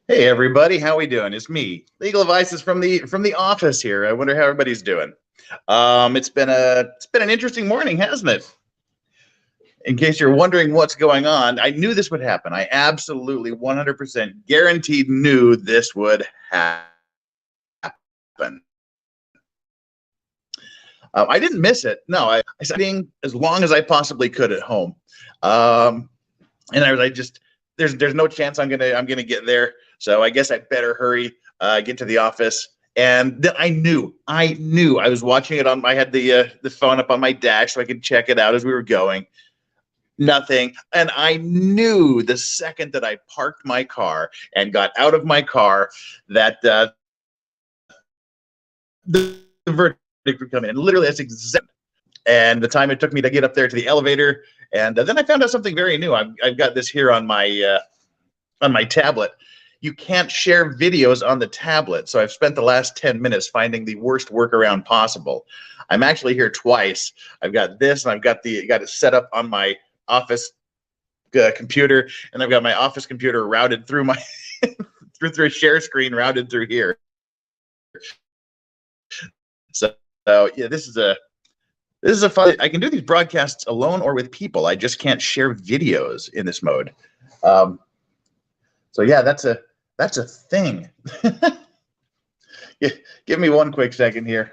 Hey everybody, how we doing? It's me, Legal Advices from the office here. I wonder how everybody's doing. It's been an interesting morning, hasn't it? In case you're wondering what's going on, I knew this would happen. I absolutely 100% guaranteed knew this would happen. I didn't miss it. No, I stayed as long as I possibly could at home, and I just there's no chance I'm gonna get there. So I guess I better hurry, get to the office. And then I knew I was watching it on. I had the phone up on my dash so I could check it out as we were going. Nothing, and I knew the second that I parked my car and got out of my car that the verdict would come in. And literally, that's exactly. And the time it took me to get up there to the elevator, and then I found out something very new. I've got this here on my tablet. You can't share videos on the tablet, so I've spent the last 10 minutes finding the worst workaround possible. I'm actually here twice. I've got this, and I've got it set up on my office computer, and I've got my office computer routed through my through a share screen routed through here. So yeah, this is a fun. I can do these broadcasts alone or with people. I just can't share videos in this mode. So yeah, that's a thing. Give me one quick second here.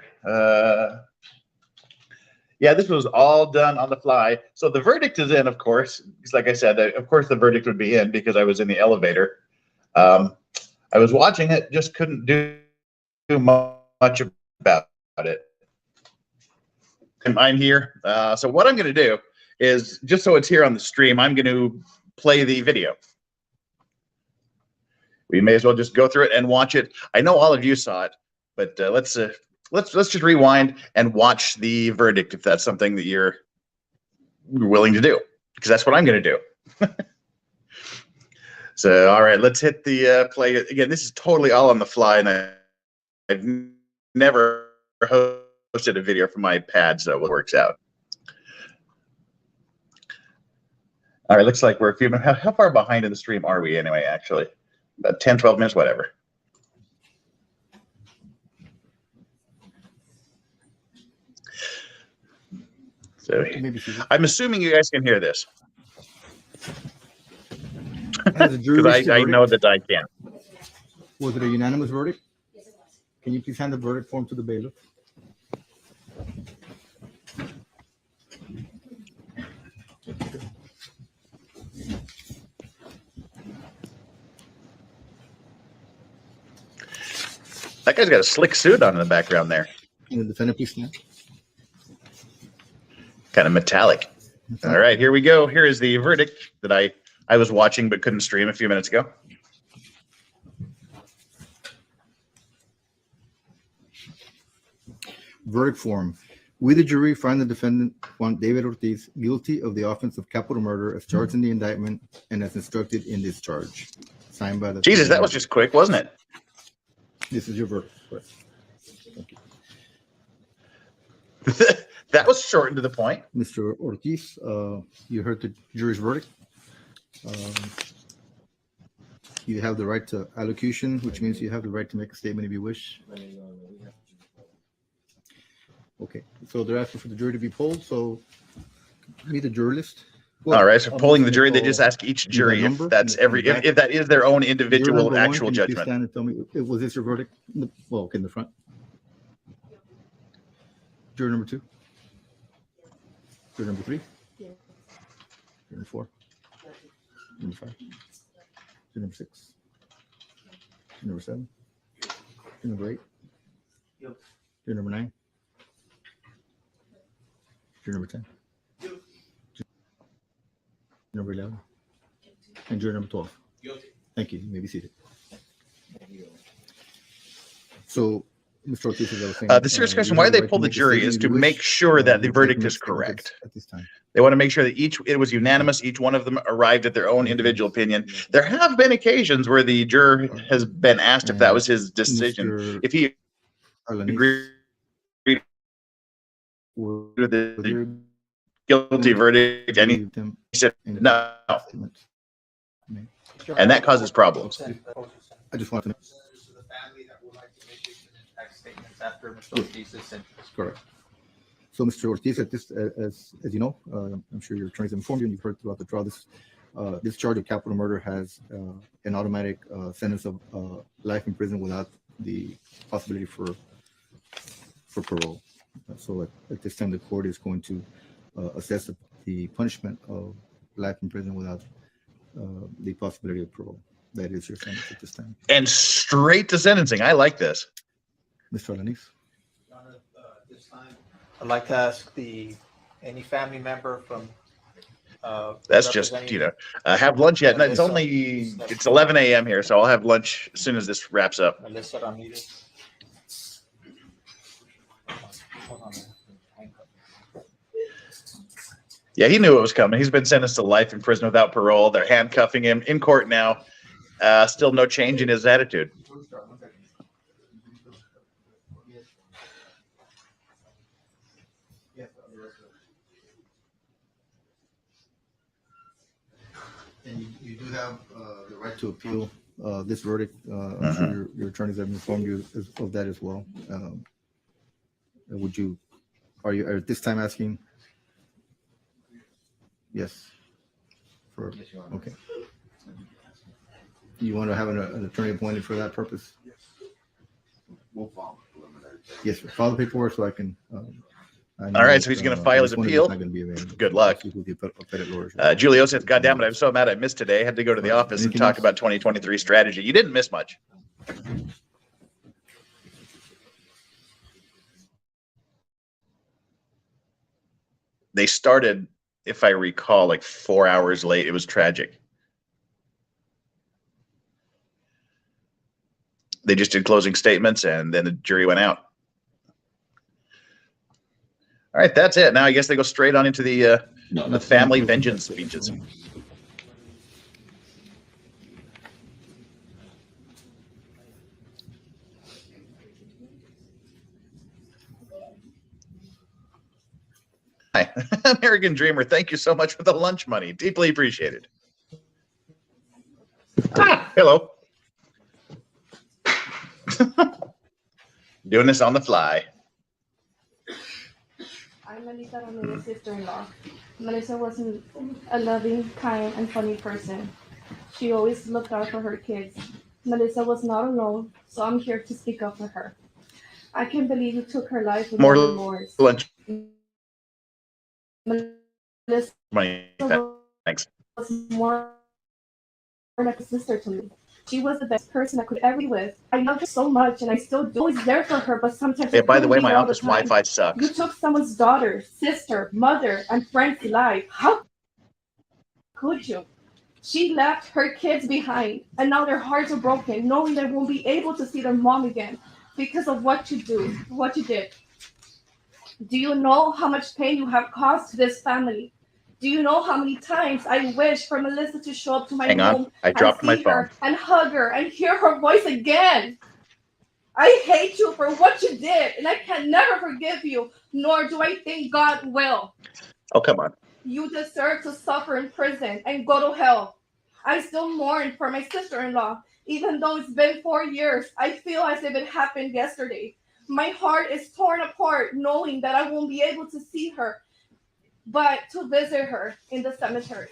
Yeah, this was all done on the fly. So the verdict is in, of course. Because like I said, of course the verdict would be in because I was in the elevator. I was watching it, just couldn't do much about it. And I'm here. So what I'm going to do is, just so it's here on the stream, I'm going to play the video. We may as well just go through it and watch it. I know all of you saw it, but let's just rewind and watch the verdict if that's something that you're willing to do, because that's what I'm going to do. So, all right, let's hit the play again. This is totally all on the fly, and I've never hosted a video from my pad, so it works out. All right, looks like we're a few minutes. How far behind in the stream are we anyway, actually? About 10, 12 minutes, whatever. So I'm assuming you guys can hear this. Because I know that I can. Was it a unanimous verdict? Can you please hand the verdict form to the bailiff? That guy's got a slick suit on in the background there. Can the defendant please stand? Kind of metallic. All right, here we go. Here is the verdict that I was watching but couldn't stream a few minutes ago. Verdict form. We, the jury, find the defendant, Juan David Ortiz, guilty of the offense of capital murder as charged in the indictment and as instructed in this charge. Signed by the... Jesus, that was just quick, wasn't it? This is your verdict. Thank you. That was short and to the point. Mr. Ortiz, you heard the jury's verdict. You have the right to allocution, which means you have the right to make a statement if you wish. Okay, so they're asking for the jury to be polled. So meet the jury list. Well, all right, so polling the jury, they just ask each jury if that's if that is their own individual actual judgment. Stand and tell me, was this your verdict? Well, okay, in the front. Jury number 2. Jury number 3. Jury number 4. Jury number 5. Jury number 6. Jury number 7. Jury number 8. Jury number 9. Jury number 10. Jury number 11. And jury number 12. Thank you. You may be seated. So, Mr. Ortiz, as I was saying, the serious question, why they pull the jury is to make sure that the verdict is correct. At this time. They want to make sure that it was unanimous. Each one of them arrived at their own individual opinion. There have been occasions where the juror has been asked if that was his decision. If he agreed with the guilty verdict, and he said no. And that causes problems. I just wanted to know. To the family that would like to make its impact statements after Mr. Ortiz's sentence. Correct. So, Mr. Ortiz, at this, as you know, I'm sure your attorneys have informed you, and you've heard throughout the trial, this charge of capital murder has an automatic sentence of life in prison without the possibility for parole. So at this time, the court is going to assess the punishment of life in prison without the possibility of parole. That is your sentence at this time. And straight to sentencing. I like this. Mr. Alanis? Your Honor, this time, I'd like to ask any family member from That's just, have lunch yet. No, it's 11 a.m. here, so I'll have lunch as soon as this wraps up. Melissa Ramirez. Hold on. Yeah, he knew it was coming. He's been sentenced to life in prison without parole. They're handcuffing him in court now. Still no change in his attitude. And you do have the right to appeal this verdict. I'm sure your attorneys have informed you of that as well. Are you at this time asking? Yes. Okay. Do you want to have an attorney appointed for that purpose? Yes. We'll file the preliminary. Yes, sir. File the paperwork so I can. All right, so he's going to file his appeal. Good luck. Julio says, God damn it, I'm so mad I missed today. I had to go to the office and talk about 2023 strategy. You didn't miss much. They started, if I recall, like 4 hours late. It was tragic. They just did closing statements and then the jury went out. All right, that's it. Now I guess they go straight on into the family vengeance speeches. Hi, American Dreamer. Thank you so much for the lunch money. Deeply appreciated. Hello. Doing this on the fly. I'm Melissa Ramirez's sister-in-law. Melissa wasn't a loving, kind, and funny person. She always looked out for her kids. Melissa was not alone, so I'm here to speak up for her. I can't believe you took her life with More no remorse. lunch Melissa money. Thanks. was more like a sister to me. She was the best person I could ever be with. I loved her so much, and I still do. Always there for her, but sometimes. Yeah, by the way, my office Wi-Fi sucks. You took someone's daughter, sister, mother, and friend's life. How could you? She left her kids behind, and now their hearts are broken, knowing they won't be able to see their mom again because of what you did. Do you know how much pain you have caused to this family? Do you know how many times I wish for Melissa to show up to my home I dropped my see phone. her and hug her and hear her voice again? I hate you for what you did, and I can never forgive you, nor do I think God will. Oh, come on. You deserve to suffer in prison and go to hell. I still mourn for my sister-in-law. Even though it's been 4 years, I feel as if it happened yesterday. My heart is torn apart knowing that I won't be able to see her, but to visit her in the cemetery.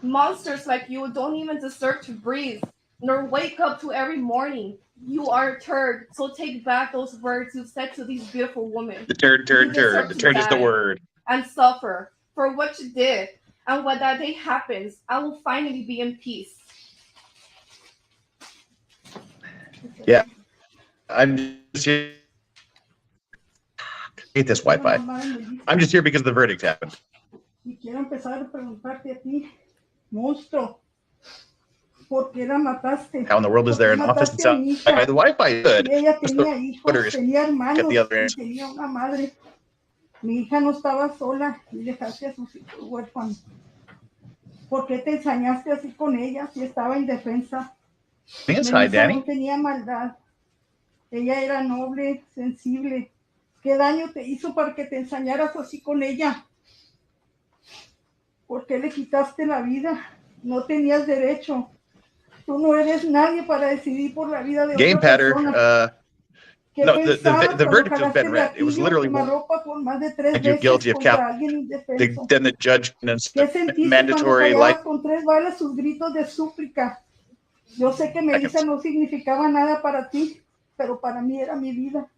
Monsters like you don't even deserve to breathe, nor wake up to every morning. You are a turd, so take back those words you said to these beautiful women. The turd. The turd is the word. And suffer for what you did, and when that day happens, I will finally be in peace. Yeah. I'm just here. I hate this Wi-Fi. I'm just here because the verdict happened. Y quiero empezar a preguntarte a ti, monstruo, ¿por qué la mataste? How in the world is there an office inside? The Wi-Fi is good. Ella tenía hijos, Twitter is tenía hermanos, at the other end. tenía una madre. Mi hija no estaba sola y dejaste a sus hijos huérfanos. ¿Por qué te ensañaste así con ella si estaba indefensa? Yes, hi, Danny. No tenía maldad. Ella era noble, sensible. ¿Qué daño te hizo para que te ensañaras así con ella? ¿Por qué le quitaste la vida? No tenías derecho. Tú no eres nadie para decidir por la vida de Game otra patter. persona. ¿Qué No, pensabas the cuando verdict has jalaste been read. It was gatillo literally quemarropa por más de 3 find you veces guilty of contra capital. alguien indefenso? Then the judge ¿Qué sentiste cuando mandatory life callabas con 3 balas sus gritos de súplica? Yo sé que Melissa seconds. no significaba nada para ti, pero para mí era mi vida.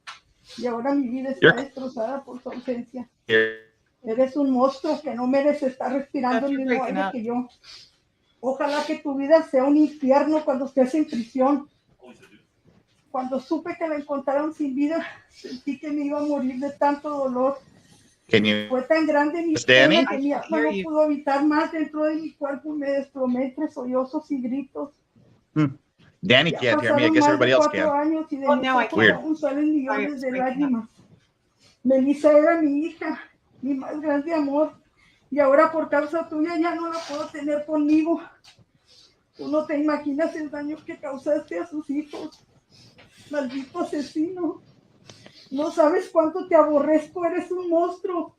Y ahora mi vida está You're destrozada por su ausencia. here. Eres un monstruo que no merece estar respirando el mismo aire que yo. Ojalá que tu vida sea un infierno cuando estés en prisión. Cuando supe que la encontraron sin vida, sentí que me iba a morir de tanto dolor. Can you Fue tan grande mi Danny? pena que mi alma no pudo habitar más dentro de mi cuerpo y me desplomé entre sollozos y gritos. Danny Ya can't hear me. I pasaron guess más everybody de else 4 can. años y de Oh, mis now I ojos can. aún salen millones Sorry, de it's breaking lágrimas. Melissa era mi hija, mi más grande amor, y ahora por causa tuya ya no la puedo tener conmigo. Tú no te imaginas el daño que causaste a sus hijos. Maldito asesino. No sabes cuánto te aborrezco, eres un monstruo.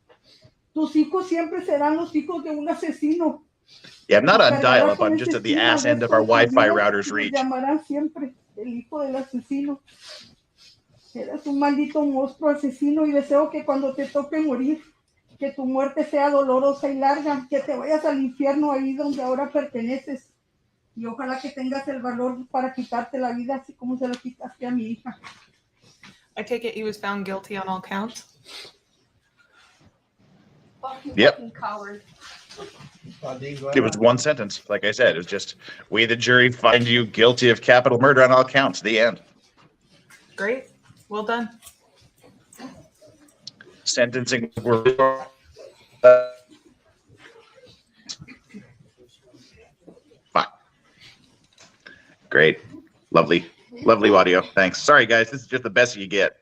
Tus hijos siempre serán los hijos de un asesino. Yeah, I'm not on Cargarás dial-up. con I'm just ese at the estigma ass el end of resto our de tu Wi-Fi vida router's y te reach. llamarán siempre el hijo del asesino. Eres un maldito monstruo asesino y deseo que cuando te toque morir, que tu muerte sea dolorosa y larga, que te vayas al infierno ahí donde ahora perteneces. Y ojalá que tengas el valor para quitarte la vida así como se lo quitaste a mi hija. I take it he was found guilty on all counts? Fucking Yep. fucking coward. It was one sentence. Like I said, it was just, we, the jury, find you guilty of capital murder on all counts. The end. Great. Well done. Sentencing. Fine. Great. Lovely. Lovely audio. Thanks. Sorry, guys. This is just the best you get.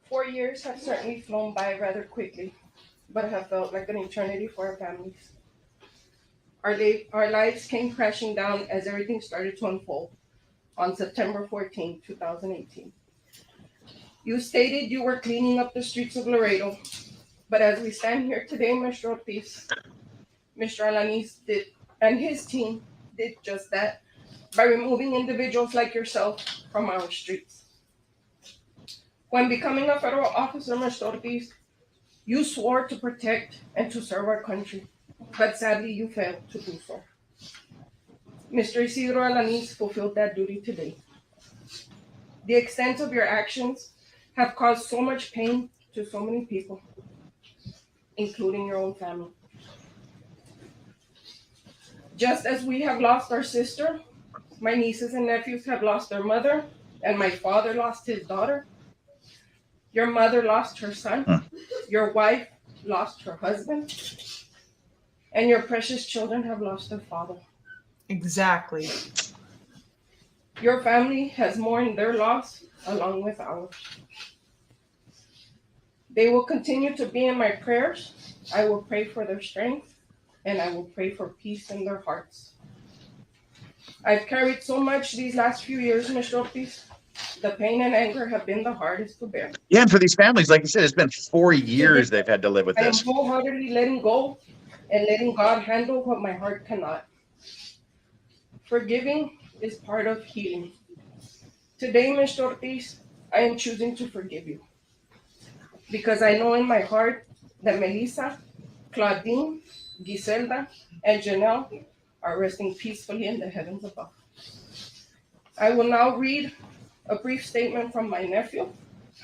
4 years have certainly flown by rather quickly, but have felt like an eternity for our families. Our lives came crashing down as everything started to unfold on September 14, 2018. You stated you were cleaning up the streets of Laredo, but as we stand here today, Mr. Ortiz, Mr. Alanis did, and his team did just that by removing individuals like yourself from our streets. When becoming a federal officer, Mr. Ortiz, you swore to protect and to serve our country, but sadly you failed to do so. Mr. Isidro Alanis fulfilled that duty today. The extent of your actions have caused so much pain to so many people, including your own family. Just as we have lost our sister, my nieces and nephews have lost their mother, and my father lost his daughter. Your mother lost her son, your wife lost her husband, and your precious children have lost their father. Exactly. Your family has mourned their loss along with ours. They will continue to be in my prayers. I will pray for their strength, and I will pray for peace in their hearts. I've carried so much these last few years, Mr. Ortiz. The pain and anger have been the hardest to bear. Yeah, and for these families, like you said, it's been 4 years they've had to live with I am this. wholeheartedly letting go and letting God handle what my heart cannot. Forgiving is part of healing. Today, Mr. Ortiz, I am choosing to forgive you because I know in my heart that Melissa, Claudine, Giselda, and Janelle are resting peacefully in the heavens above. I will now read a brief statement from my nephew,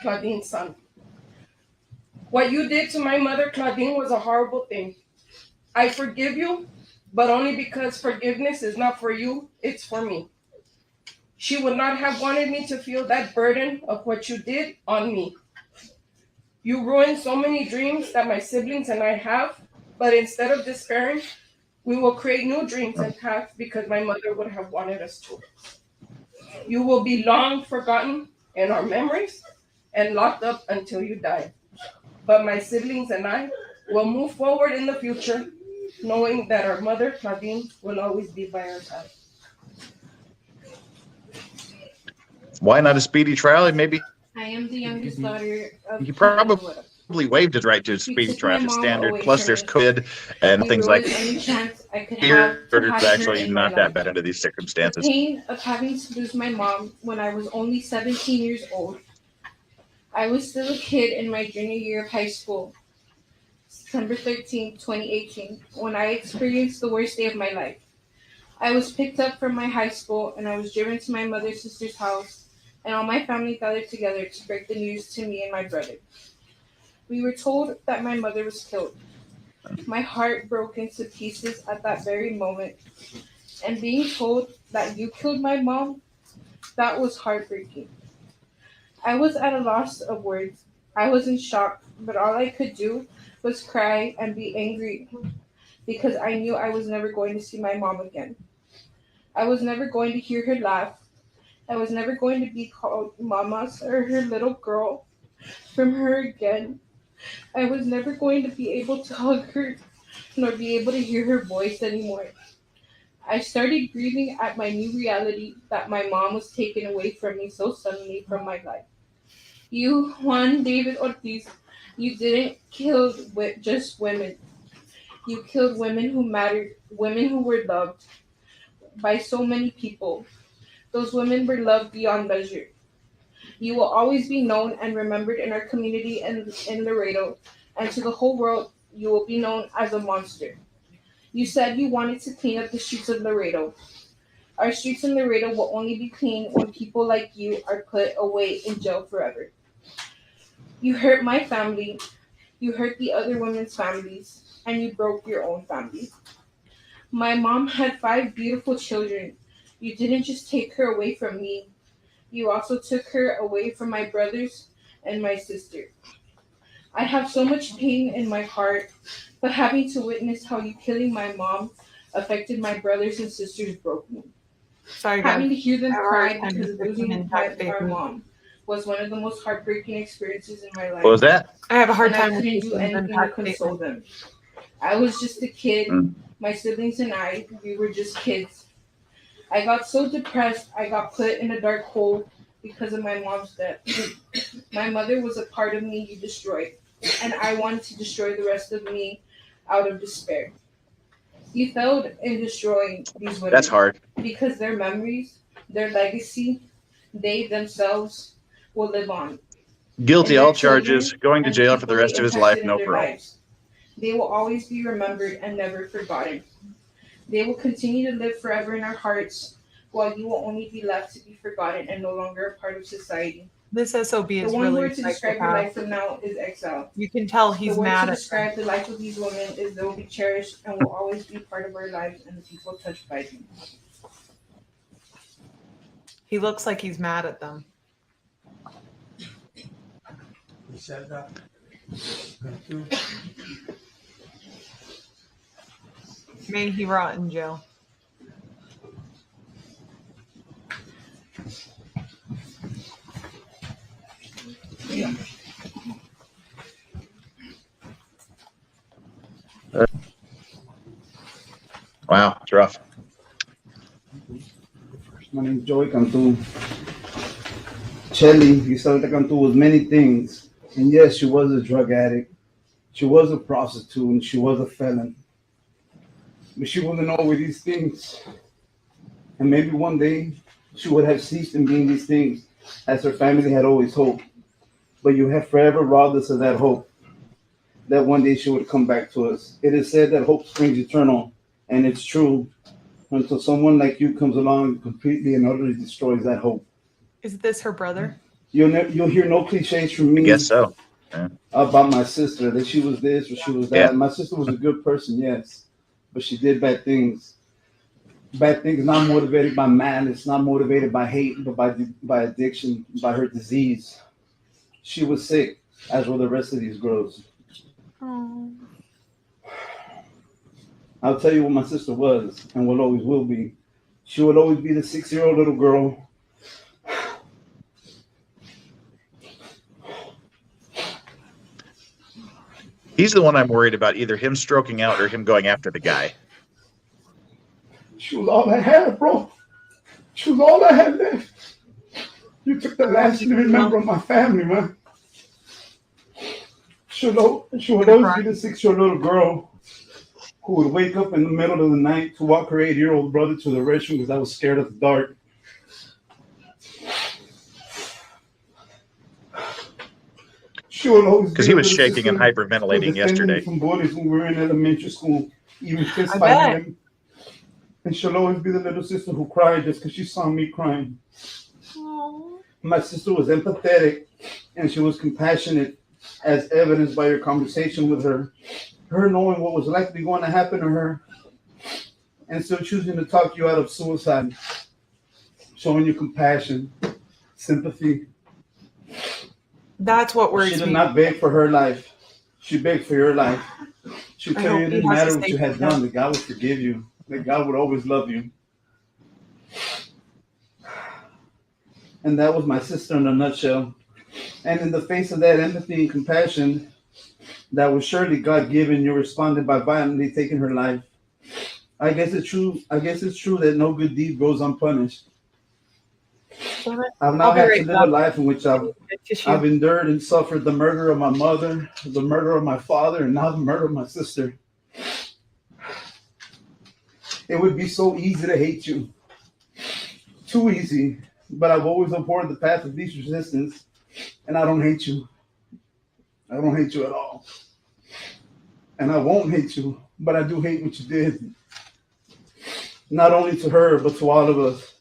Claudine's son. What you did to my mother, Claudine, was a horrible thing. I forgive you, but only because forgiveness is not for you, it's for me. She would not have wanted me to feel that burden of what you did on me. You ruined so many dreams that my siblings and I have, but instead of despairing, we will create new dreams and paths because my mother would have wanted us to. You will be long forgotten in our memories and locked up until you die. But my siblings and I will move forward in the future, knowing that our mother, Claudine, will always be by our side. Why not a speedy trial? And maybe I am the youngest daughter of You probably- Wood. waived his right to You speedy took my trial. It's mom standard. away Plus, from there's me. COVID and You things ruined like any chance I could here. have to It's have her actually in my not that life. bad under these The circumstances. pain of having to lose my mom when I was only 17 years old. I was still a kid in my junior year of high school, September 13, 2018, when I experienced the worst day of my life. I was picked up from my high school and I was driven to my mother's sister's house, and all my family gathered together to break the news to me and my brother. We were told that my mother was killed. My heart broke into pieces at that very moment, and being told that you killed my mom, that was heartbreaking. I was at a loss of words. I was in shock, but all I could do was cry and be angry because I knew I was never going to see my mom again. I was never going to hear her laugh. I was never going to be called mamas or her little girl from her again. I was never going to be able to hug her nor be able to hear her voice anymore. I started grieving at my new reality that my mom was taken away from me so suddenly from my life. You, Juan David Ortiz, you didn't kill just women. You killed women who mattered, women who were loved by so many people. Those women were loved beyond measure. You will always be known and remembered in our community and in Laredo, and to the whole world, you will be known as a monster. You said you wanted to clean up the streets of Laredo. Our streets in Laredo will only be clean when people like you are put away in jail forever. You hurt my family, you hurt the other women's families, and you broke your own family. My mom had 5 beautiful children. You didn't just take her away from me, you also took her away from my brothers and my sister. I have so much pain in my heart, but having to witness how you killing my mom affected my brothers and sisters broke me. Sorry, Having guys. to hear them Our cry time because is of 15 losing minutes our baby. mom was one of the most heartbreaking experiences in my life. What was that? I have a hard And I time with couldn't this do anything to impact console statement. them. I was just a kid. Mm. My siblings and I, we were just kids. I got so depressed, I got put in a dark hole because of my mom's death. My mother was a part of me you destroyed, and I wanted to destroy the rest of me out of despair. You failed in destroying these women That's hard. because their memories, their legacy, they themselves will live on. Guilty And all their charges, children going to and the jail for the people rest they of his life, impacted in no their parole. lives. They will always be remembered and never forgotten. They will continue to live forever in our hearts, while you will only be left to be forgotten and no longer a part of society. This SOB The is one really word to describe your psychopath. life from now is exile. You can tell The he's word mad to at describe the life of these women is they will be cherished and will always be part of our lives and the people touched by them. He looks like he's mad at them. You said that. May he rot in jail. Wow, it's rough. My name is Joey Cantu. Shelly, Isabel Cantu was many things. And yes, she was a drug addict. She was a prostitute and she was a felon. But she wasn't always these things. And maybe one day she would have ceased in being these things as her family had always hoped. But you have forever robbed us of that hope that one day she would come back to us. It is said that hope springs eternal, and it's true until someone like you comes along and completely and utterly destroys that hope. Is this her brother? You'll hear no cliches from I me guess so. about my sister, that she was this or she was that. Yeah. My sister was a good person, yes, but she did bad things. Bad things not motivated by malice, not motivated by hate, but by addiction, by her disease. She was sick, as were the rest of these girls. Oh. I'll tell you what my sister was and what always will be. She would always be the 6-year-old little girl. He's the one I'm worried about, either him stroking out or him going after the guy. She was all I had, bro. She was all I had left. You took the last living member of my family, man. She would always be the 6-year-old little girl who would wake up in the middle of the night to walk her 8-year-old brother to the restroom because I was scared of the dark. She would always Because he was shaking and hyperventilating yesterday. From bullies when we were in elementary school, even fist I fighting bet. them. And she'll always be the little sister who cried just because she saw me crying. Aww. My sister was empathetic and she was compassionate, as evidenced by your conversation with her. Her knowing what was likely going to happen to her and still choosing to talk you out of suicide. Showing you compassion, sympathy. That's what worries She me. did not beg for her life. She begged for your life. She I told hope you it he didn't has matter to what stay you had with them. done, that God would forgive you, that God would always love you. And that was my sister in a nutshell. And in the face of that empathy and compassion that was surely God-given, you responded by violently taking her life. I guess it's true that no good deed goes unpunished. Damn it. I've now I'll be had right to live a back. life in which I've endured and suffered the murder of my mother, the murder of my father, and now the murder of my sister. It would be so easy to hate you. Too easy. But I've always abhorred the path of least resistance, and I don't hate you. I don't hate you at all. And I won't hate you, but I do hate what you did. Not only to her, but to all of us.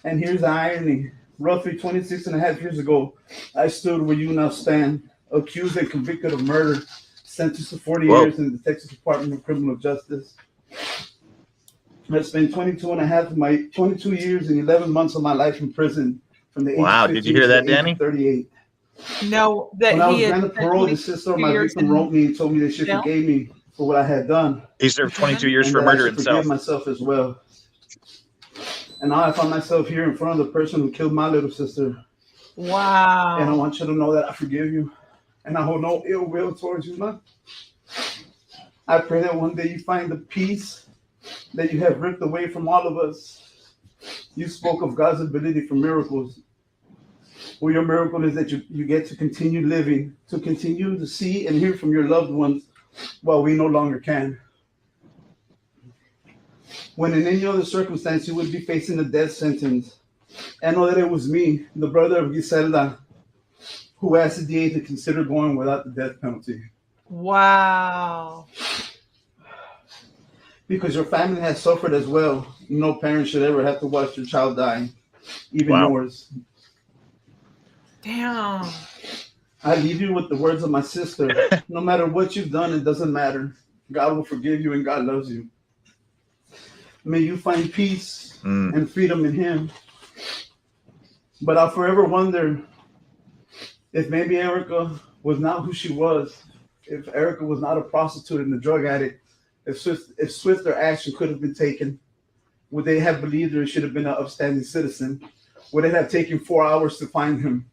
And here's the irony. Roughly 26 and a half years ago, I stood where you now stand, accused and convicted of murder, sentenced to 40 years in the Texas Department of Criminal Justice. I spent 22 years and 11 months of my life in prison from the age of 15 Did you hear that, to the age Danny? of 38. No, that When I was he had granted parole, the sister of my years victim in wrote me and told me that she jail? forgave me for what I had done. He served 22 years And for that I murder should forgive himself. myself as well. And now I find myself here in front of the person who killed my little sister. Wow. And I want you to know that I forgive you. And I hold no ill will towards you, man. I pray that one day you find the peace that you have ripped away from all of us. You spoke of God's ability for miracles. Well, your miracle is that you get to continue living, to continue to see and hear from your loved ones while we no longer can. When in any other circumstance you would be facing a death sentence, I know that it was me, the brother of Giselda, who asked the DA to consider going without the death penalty. Wow. Because your family has suffered as well. No parent should ever have to watch their child die, even yours. Damn. I leave you with the words of my sister. No matter what you've done, it doesn't matter. God will forgive you and God loves you. May you find peace and freedom in Him. But I'll forever wonder if maybe Erica was not who she was, if Erica was not a prostitute and a drug addict, if swifter action could have been taken, would they have believed her should have been an upstanding citizen? Would it have taken 4 hours to find him?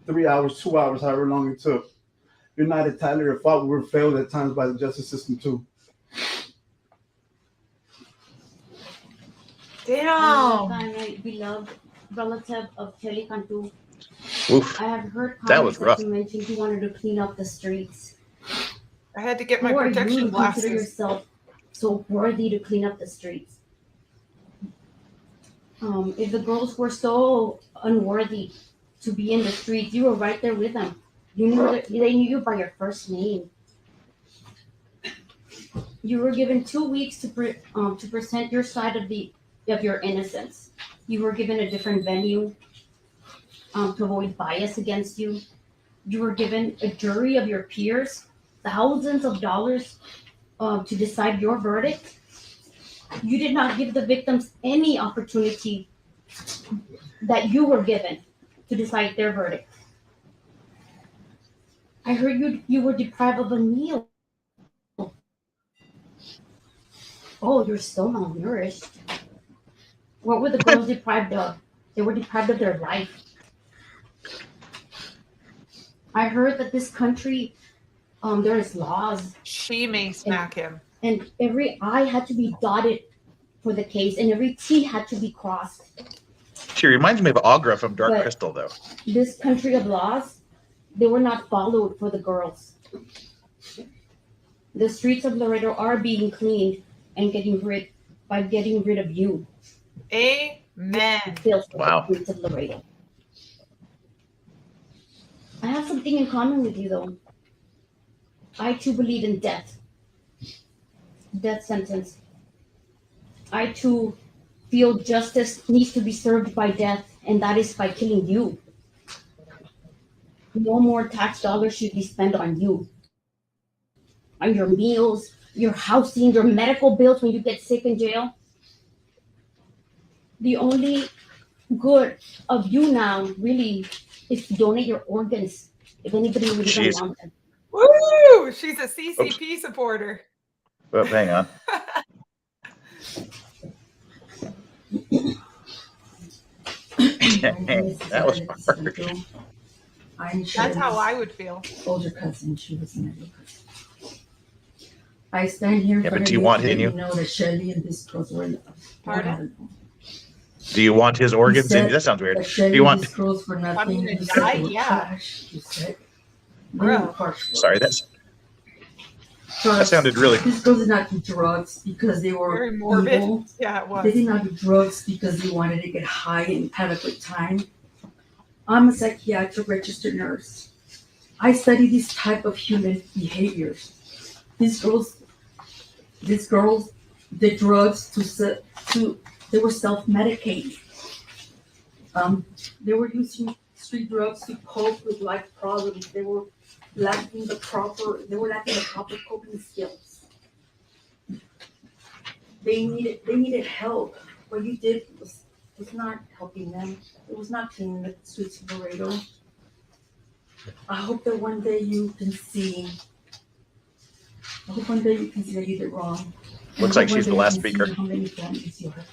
3 hours, 2 hours, however long it took? You're not entirely your fault. We were failed at times by the justice system too. Damn. My beloved relative of Kelly Cantu. Oof. I have heard That was comments rough. that you mentioned he wanted to clean up the streets. I had to get my Who are you protection to consider glasses. yourself so worthy to clean up the streets? If the girls were so unworthy to be in the streets, you were right there with them. They knew you by your first name. You were given 2 weeks to present your side of your innocence. You were given a different venue to avoid bias against you. You were given a jury of your peers, thousands of dollars to decide your verdict. You did not give the victims any opportunity that you were given to decide their verdict. I heard you were deprived of a meal. Oh, you're still malnourished. What were the girls deprived of? They were deprived of their life. I heard that this country, there is laws. She may smack him. And every I had to be dotted for the case, and every T had to be crossed. She reminds me of Agra from Dark But Crystal, though. this country of laws, they were not followed for the girls. The streets of Laredo are being cleaned and getting rid of you. Amen. Wow. The streets of Laredo. I have something in common with you, though. I too believe in death sentence. I too feel justice needs to be served by death, and that is by killing you. No more tax dollars should be spent on you, on your meals, your housing, your medical bills when you get sick in jail. The only good of you now really is to donate your organs if anybody really Jeez. wants them. Woo! She's a CCP supporter. Oh, hang on. That was hard. I'm That's how I would feel. older cousin. She was my little cousin. I stand here Yeah, for but do you want to let you? you know that Shelley and this girls were in love. Pardon? Do you want his organs? said That sounds weird. That Do Shelley you and want? these girls were nothing. gonna You said die? they were Yeah. trash. You said. Bro. Really harsh words. Sorry, that Drugs. sounded really. These girls did not do drugs because they were Very morbid. evil. Yeah, it They was. did not do drugs because they wanted to get high and have a good time. I'm a psychiatric registered nurse. I study this type of human behaviors. These girls did drugs they were self-medicating. They were using street drugs to cope with life problems. They were lacking the proper coping skills. They needed help. What you did was not helping them. It was not cleaning the streets of Laredo. I hope that one day you can see. I hope one day you can see that you did wrong. Looks like she's the last speaker. How many families you have.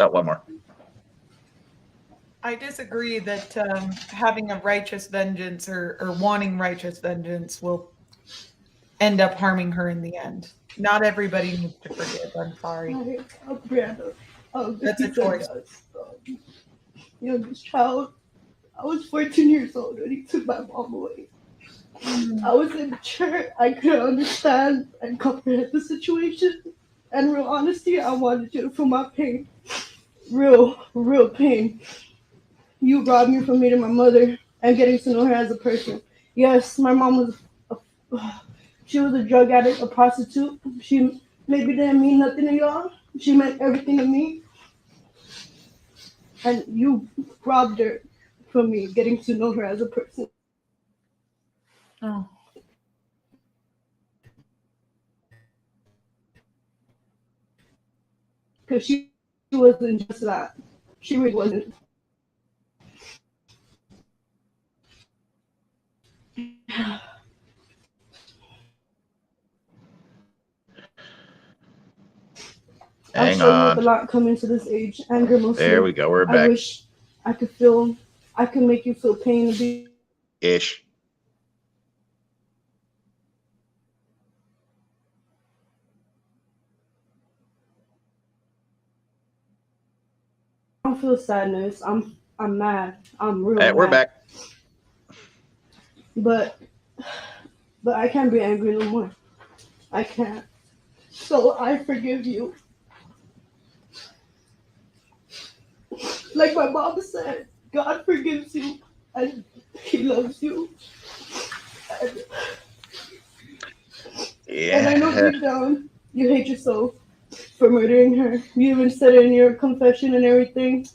Oh, one more. I disagree that having a righteous vengeance or wanting righteous vengeance will end up harming her in the end. Not everybody needs to forgive. I'm sorry. That's a choice. Youngest child. I was 14 years old when he took my mom away. I was immature. I couldn't understand and comprehend the situation. And real honesty, I wanted you to feel my pain. Real pain. You robbed me from meeting my mother and getting to know her as a person. Yes, my mom was she was a drug addict, a prostitute. She maybe didn't mean nothing to y'all. She meant everything to me. And you robbed her from me, getting to know her as a person. Oh. Because she wasn't just that. She really wasn't. I'm Hang struggling with a on. lot coming to this age. Anger mostly. There we go. We're I back. wish I could make you feel pain and be Ish. I don't feel sadness. I'm mad. I'm real Hey, we're mad. back. But I can't be angry no more. I can't. So I forgive you. Like my mom said, God forgives you and He loves you. And I know Yeah. deep down you hate yourself for murdering her. You even said it in your confession and everything.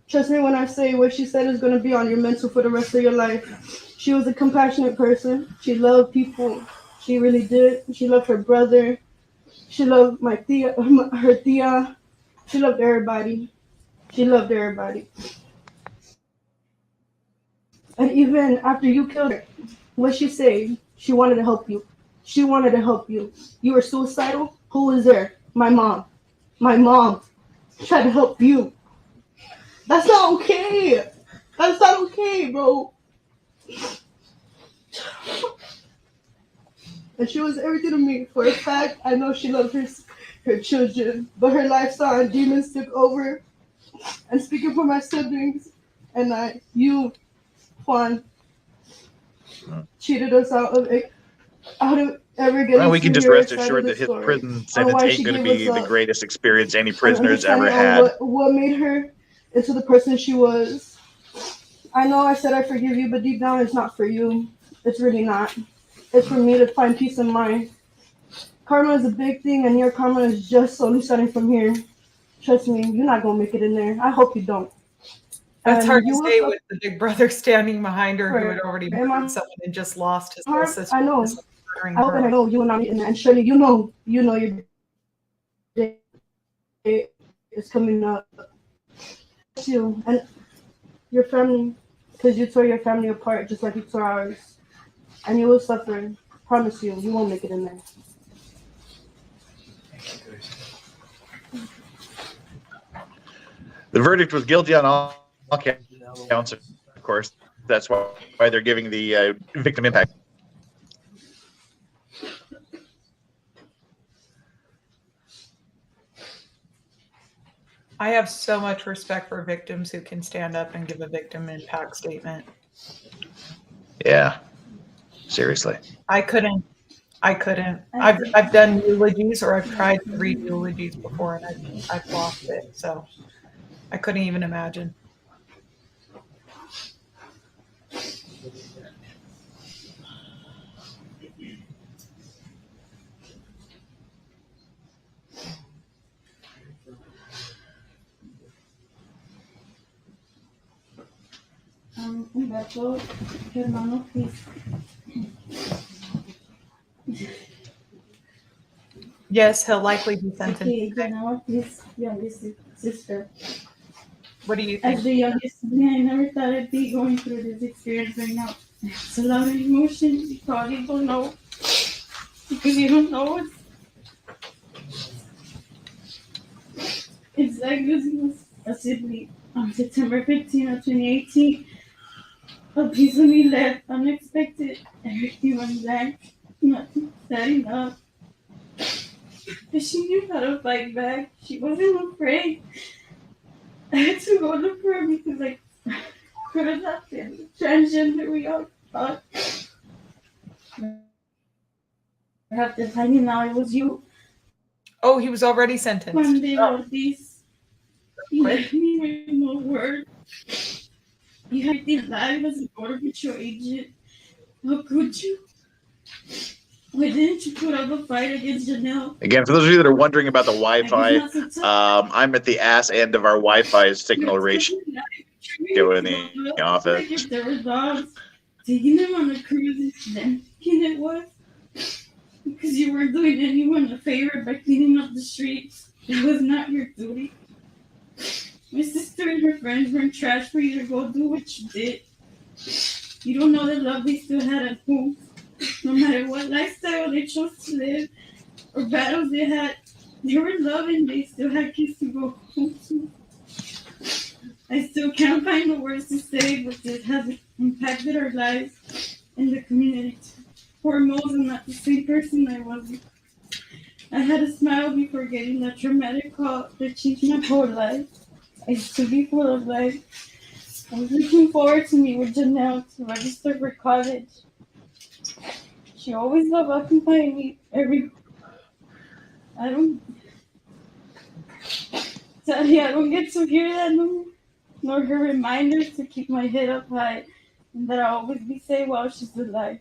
Trust me when I say what she said is going to be on your mental for the rest of your life. She was a compassionate person. She loved people. She really did. She loved her brother. She loved her tia. She loved everybody. And even after you killed her, what she say? She wanted to help you. You were suicidal? Who was there? My mom. My mom tried to help you. That's not okay. That's not okay, bro. And she was everything to me. For a fact, I know she loved her children, but her lifestyle and demons took over. And speaking for my siblings, and you, Juan, cheated us out of ever getting Well, we can to just your rest side of assured the that his story. prison On sentence why ain't she going to gave be us the up. greatest experience any And prisoner's ever understanding on had. what made her into the person she was. I know I said I forgive you, but deep down it's not for you. It's really not. It's for me to find peace of mind. Karma is a big thing, and your karma is just slowly starting from here. Trust me, you're not gonna make it in there. I hope you don't. That's And hard to you will say suffer. with the big brother standing behind her who Right. had already Am I murdered someone and just lost his whole sister. I know. This was murdering I hope and I her. know you will not be in there. And surely you know your day is coming up. You and your family, because you tore your family apart just like you tore ours. And you will suffer. Promise you, you won't make it in there. The verdict was guilty on all counts, of course. That's why they're giving the victim impact. I have so much respect for victims who can stand up and give a victim impact statement. Yeah, seriously. I couldn't. I've done eulogies, or I've tried to read eulogies before, and I've lost it. So I couldn't even imagine. Humberto, hermano, please. Yes, he'll likely be sentenced. Okay, Janelle, please, youngest sister. What do you think? As the youngest sibling, I never thought I'd be going through this experience right now. It's a lot of emotions. You probably don't know because you don't know it. It's like losing a sibling. On September 15 of 2018, a piece of me left unexpected. Everything went blank. Nothing sad enough. But she knew how to fight back. She wasn't afraid. I had to go look for her because I could have not been transgender. We all thought. After finding out it was you, Oh, he was already sentenced. Juan David Ortiz. You left me with no word. You had everything alive as a border patrol agent. How could you? Why didn't you put up a fight against Janelle? Again, for those of you that are wondering about the Wi-Fi, I guess not so tough. I'm at the ass end of our Wi-Fi signal You're ratio such a nice in the office. Like if there were dogs, taking them on a cruise and then thinking it was. Because you weren't doing anyone a favor by cleaning up the streets. It was not your duty. My sister and her friends weren't trash for you to go do what you did. You don't know the love they still had at home. No matter what lifestyle they chose to live or battles they had, they were loving. They still had kids to go home to. I still can't find the words to say, but this has impacted our lives and the community. Poor Mose, I'm not the same person I was. I had a smile before getting that traumatic call that changed my whole life. I used to be full of life. I was looking forward to meet with Janelle to register for college. She always loved occupying me Sadly, I don't get to hear that no more, nor her reminders to keep my head up high and that I'll always be safe while she's alive.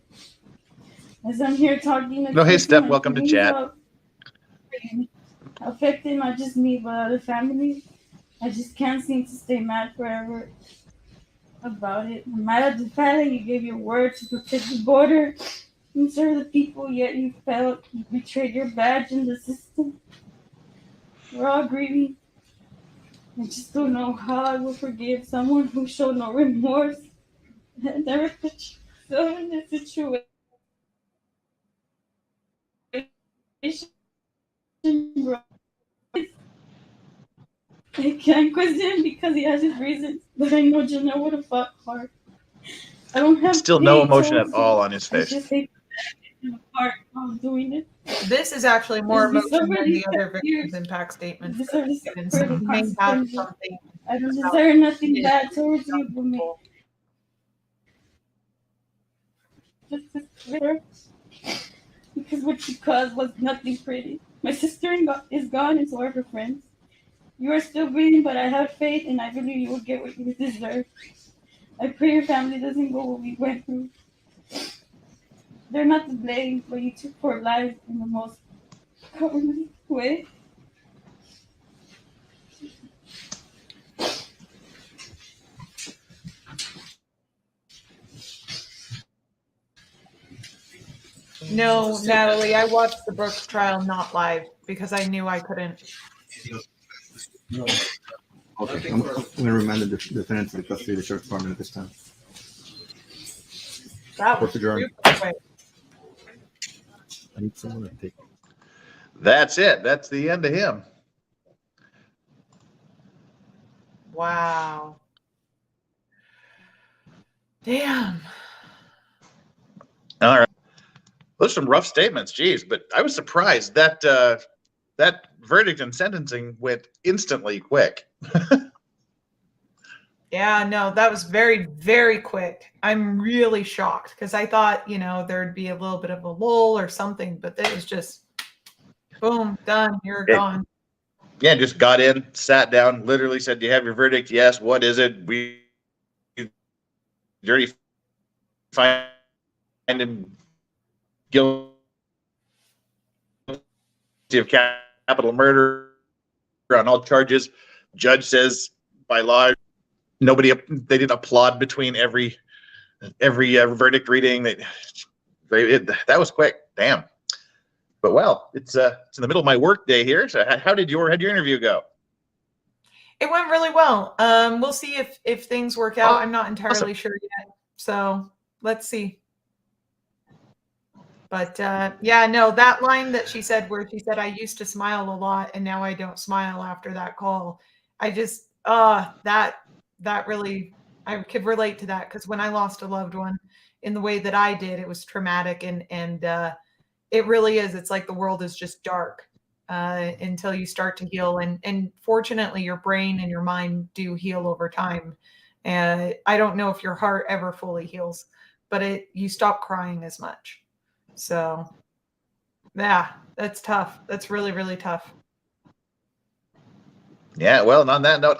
As I'm here talking, No, hey, Steph, welcome to chat. Affecting not just me, but other families. I just can't seem to stay mad forever about it. I'm mad at the fact that you gave your word to protect the border and serve the people, yet you felt you betrayed your badge in the system. We're all grieving. I just don't know how I will forgive someone who showed no remorse and never put yourself in this situation. I can't question him because he has his reasons, but I know Janelle would have fought hard. I don't have Still no emotion at all on his I face. just hate him apart while doing it. This is actually more Is this emotion than already the other here? victims' impact statements. This already Given. already So he may have consequences. something I don't deserve nothing bad towards you, but me. Just bitter. Because what you caused was nothing pretty. My sister is gone, and so are her friends. You are still breathing, but I have faith, and I believe you will get what you deserve. I pray your family doesn't go what we went through. They're not to blame, but you took 4 lives in the most cowardly way. No, Natalie, I watched the Brooks trial not live because I knew I couldn't. Okay, I'm going to remand the defendant to the custody of the sheriff's department at this time. That was Court adjourned. super quick. I need someone to take. That's it. That's the end of him. Wow. Damn. All right. Those are some rough statements, geez, but I was surprised that that verdict and sentencing went instantly quick. Yeah, no, that was very, very quick. I'm really shocked because I thought, there'd be a little bit of a lull or something, but it was just boom, done. You're gone. Yeah, just got in, sat down, literally said, "Do you have your verdict?" "Yes." "What is it?" "We already find him guilty of capital murder on all charges." Judge says, by law, they didn't applaud between every verdict reading. That was quick. Damn. But well, it's in the middle of my work day here. So how'd your interview go? It went really well. We'll see if things work out. I'm not entirely sure yet. So let's see. But yeah, no, that line that she said where she said, "I used to smile a lot and now I don't smile after that call." I just, that really, I could relate to that because when I lost a loved one in the way that I did, it was traumatic and it really is. It's like the world is just dark until you start to heal. And fortunately, your brain and your mind do heal over time. And I don't know if your heart ever fully heals, but you stop crying as much. So yeah, that's tough. That's really, really tough. Yeah, well, and on that note,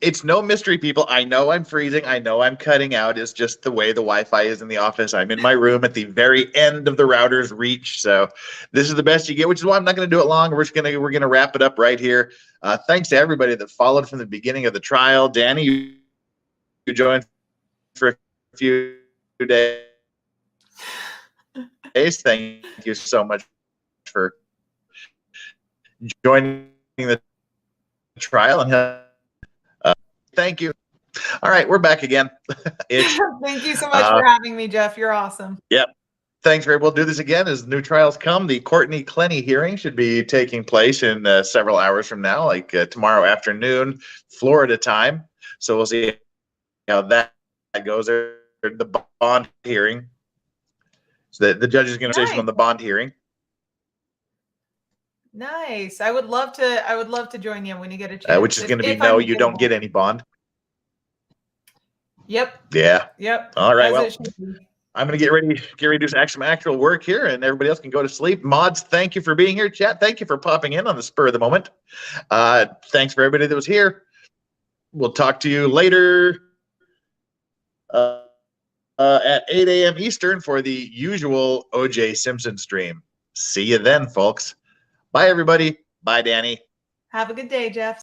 it's no mystery, people. I know I'm freezing. I know I'm cutting out. It's just the way the Wi-Fi is in the office. I'm in my room at the very end of the router's reach. So this is the best you get, which is why I'm not going to do it long. We're going to wrap it up right here. Thanks to everybody that followed from the beginning of the trial. Danny, you joined for a few days. Thank you so much for joining the trial, and thank you. All right, we're back again. Thank you so much for having me, Jeff. You're awesome. Yep. Thanks, Ray. We'll do this again as new trials come. The Courtney Clenny hearing should be taking place in several hours from now, like tomorrow afternoon, Florida time. So we'll see how that goes. The bond hearing. So the judge is going to say on the bond hearing. Nice. I would love to join you when you get a chance. Which is going to be no, you don't get any bond. Yep. Yeah. Yep. All right. Well, I'm going to get ready to do some actual work here, and everybody else can go to sleep. Mods, thank you for being here. Chat, thank you for popping in on the spur of the moment. Thanks for everybody that was here. We'll talk to you later at 8 a.m. Eastern for the usual O.J. Simpson stream. See you then, folks. Bye, everybody. Bye, Danny. Have a good day, Jeff.